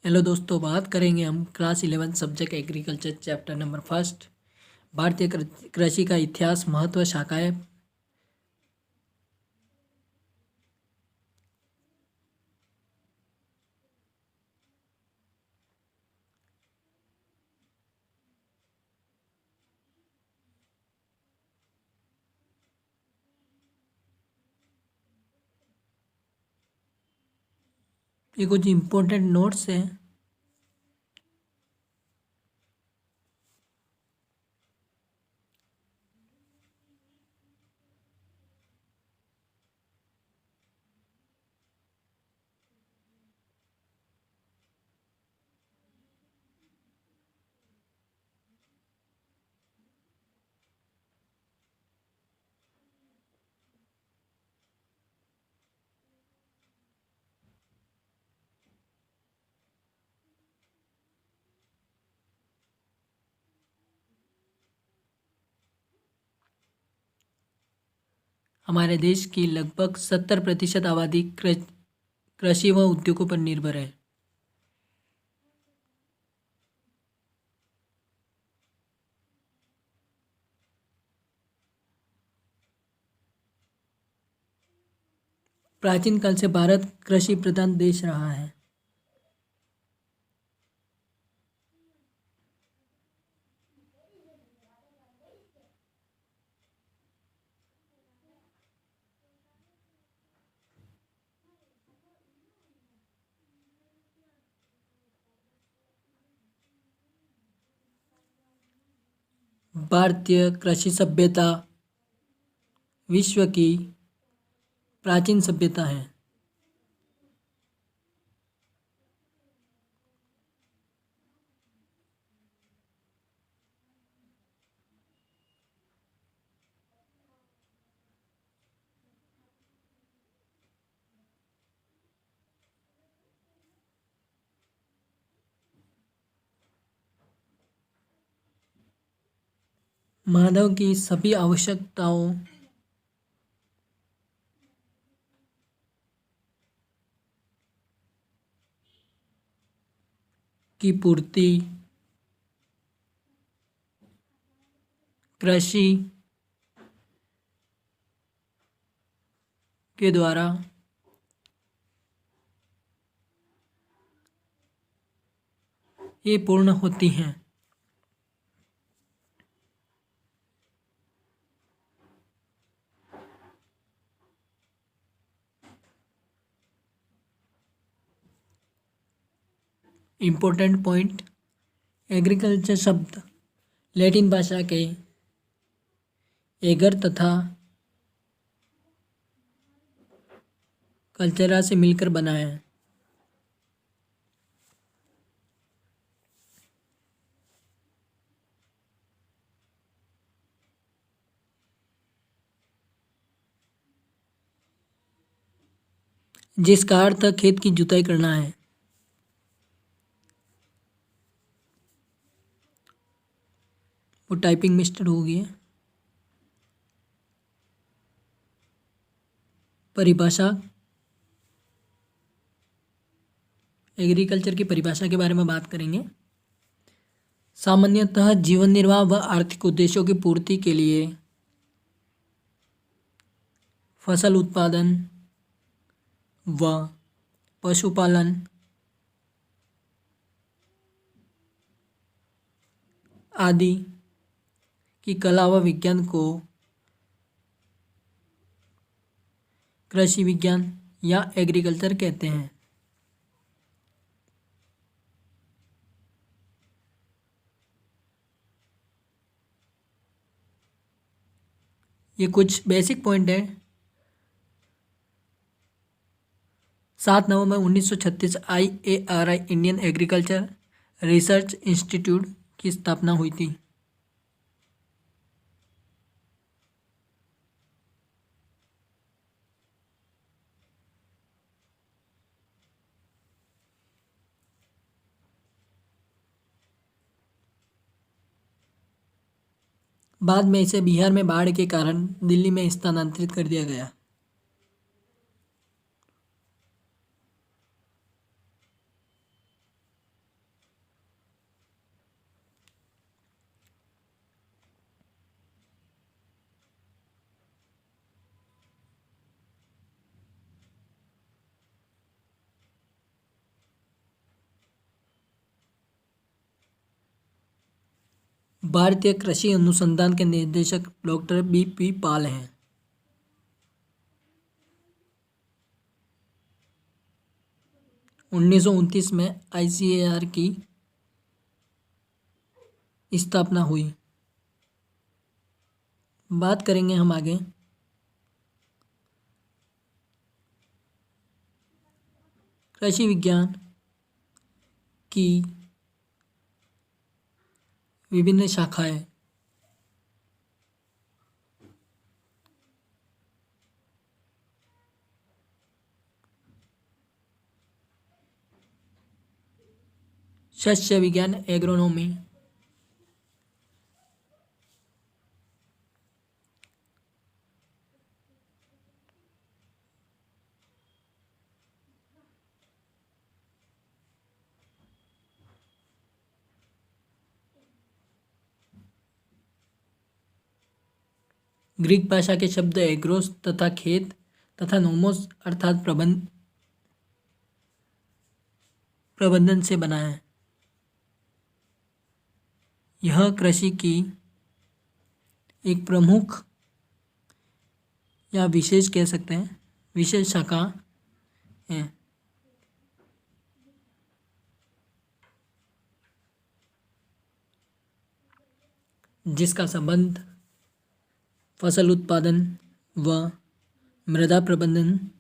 Hello दोस्तों, बात करेंगे हम class 11 subject agriculture chapter number first भारतीय कृषि का इतिहास, महत्व, शाखाएं। ये कुछ इम्पोर्टेंट नोट्स हैं। हमारे देश की लगभग 70% आबादी कृषि व उद्योगों पर निर्भर है। प्राचीन काल से भारत कृषि प्रधान देश रहा है। भारतीय कृषि सभ्यता विश्व की प्राचीन सभ्यता है। मानव की सभी आवश्यकताओं की पूर्ति कृषि के द्वारा ये पूर्ण होती हैं। इम्पोर्टेंट पॉइंट, एग्रीकल्चर शब्द लैटिन भाषा के एगर तथा कल्चरा से मिलकर बना है। जिसका अर्थ खेत की जुताई करना है। वो टाइपिंग मिस्टेक हो गई है। परिभाषा, एग्रीकल्चर की परिभाषा के बारे में बात करेंगे। सामान्यतः जीवन निर्वाह व आर्थिक उद्देश्यों की पूर्ति के लिए फसल उत्पादन व पशुपालन आदि की कला व विज्ञान को कृषि विज्ञान या एग्रीकल्चर कहते हैं। ये कुछ बेसिक पॉइंट है। 7 नवंबर 1936 IARI Indian agriculture research institute की स्थापना हुई थी। बाद में इसे बिहार में बाढ़ के कारण दिल्ली में स्थानांतरित कर दिया गया। भारतीय कृषि अनुसंधान के निदेशक डॉक्टर B.P. पाल हैं। 1929 में ICAR की स्थापना हुई। बात करेंगे हम आगे कृषि विज्ञान की विभिन्न शाखाएं। शस्य विज्ञान एग्रोनॉमी, ग्रीक भाषा के शब्द एग्रोस तथा खेत तथा नोमोस अर्थात प्रबंधन से बना है। यह कृषि की एक प्रमुख या विशेष कह सकते हैं विशेष शाखा है। जिसका संबंध फसल उत्पादन व मृदा प्रबंधन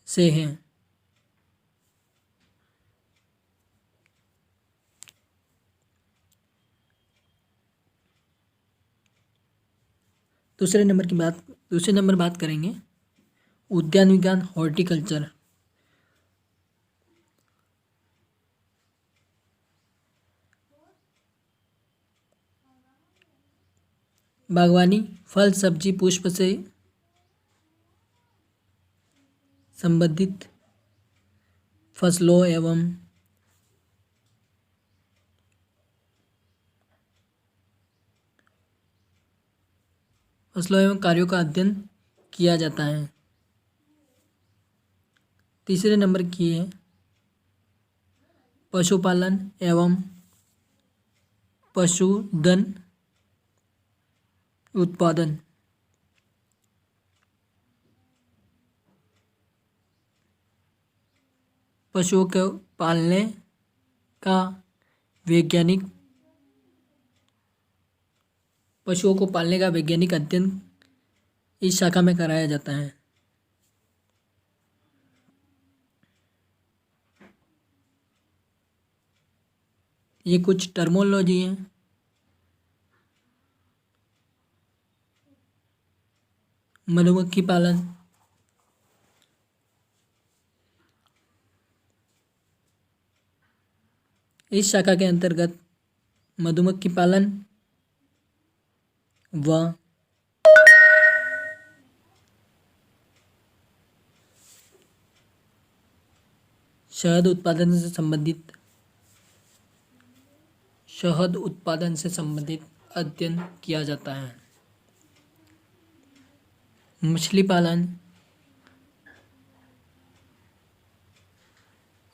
से है। दूसरे नंबर बात करेंगे उद्यान विज्ञान हॉर्टिकल्चर। बागवानी फल सब्जी पुष्प से संबंधित फसलों एवं कार्यों का अध्ययन किया जाता है। तीसरे नंबर की है पशुपालन एवं पशुधन उत्पादन। पशुओं को पालने का वैज्ञानिक अध्ययन इस शाखा में कराया जाता है। ये कुछ टर्मोलॉजी है। मधुमक्खी पालन, इस शाखा के अंतर्गत मधुमक्खी पालन व शहद उत्पादन से संबंधित अध्ययन किया जाता है। मछली पालन,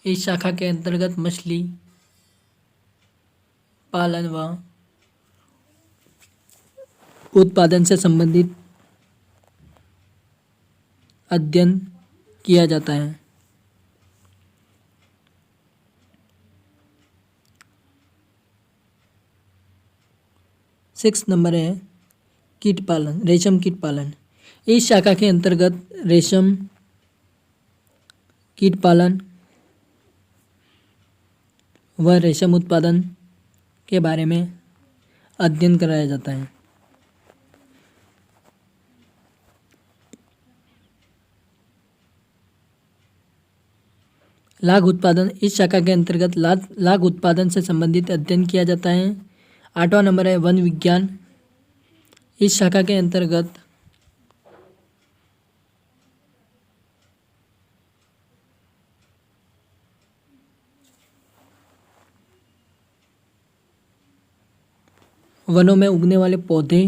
इस शाखा के अंतर्गत मछली पालन व उत्पादन से संबंधित अध्ययन किया जाता है। सिक्स नंबर है कीट पालन, रेशम कीट पालन। इस शाखा के अंतर्गत रेशम कीट पालन व रेशम उत्पादन के बारे में अध्ययन कराया जाता है। लाख उत्पादन, इस शाखा के अंतर्गत लाख उत्पादन से संबंधित अध्ययन किया जाता है। 8वां नंबर है वन विज्ञान। इस शाखा के अंतर्गत वनों में उगने वाले पौधे,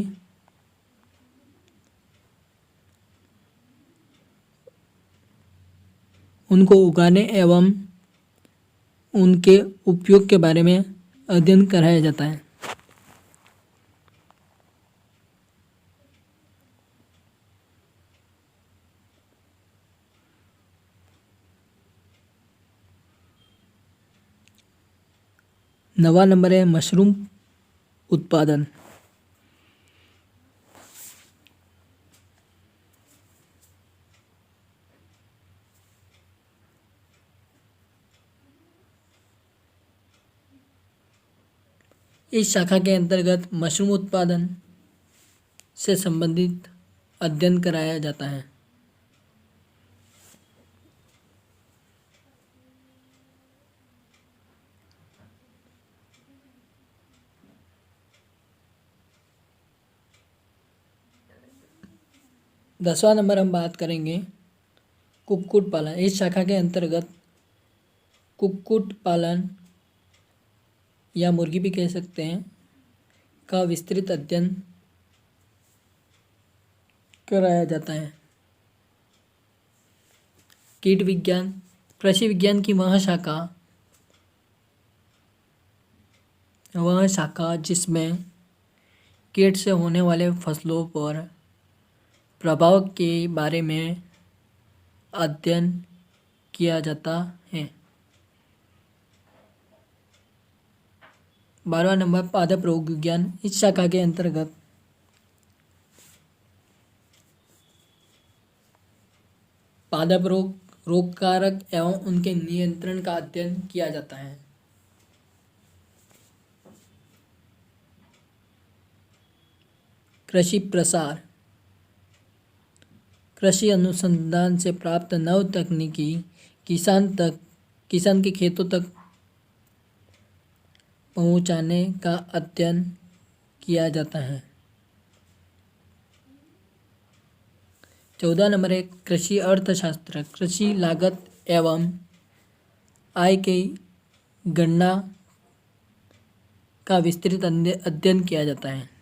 उनको उगाने एवं उनके उपयोग के बारे में अध्ययन कराया जाता है। नवा नंबर है मशरूम उत्पादन। इस शाखा के अंतर्गत मशरूम उत्पादन से संबंधित अध्ययन कराया जाता है। दसवां नंबर हम बात करेंगे कुक्कुट पालन। इस शाखा के अंतर्गत कुक्कुट पालन या मुर्गी भी कह सकते हैं का विस्तृत अध्ययन कराया जाता है। कीट विज्ञान। कृषि विज्ञान की वह शाखा जिसमें कीट से होने वाले फसलों पर प्रभाव के बारे में अध्ययन किया जाता है। 12वां नंबर पादप रोग विज्ञान। इस शाखा के अंतर्गत पादप रोग कारक एवं उनके नियंत्रण का अध्ययन किया जाता है। कृषि प्रसार। कृषि अनुसंधान से प्राप्त नव तकनीकी किसान के खेतों तक पहुंचाने का अध्ययन किया जाता है। 14 नंबर है कृषि अर्थशास्त्र। कृषि लागत एवं आय की गणना का विस्तृत अध्ययन किया जाता है।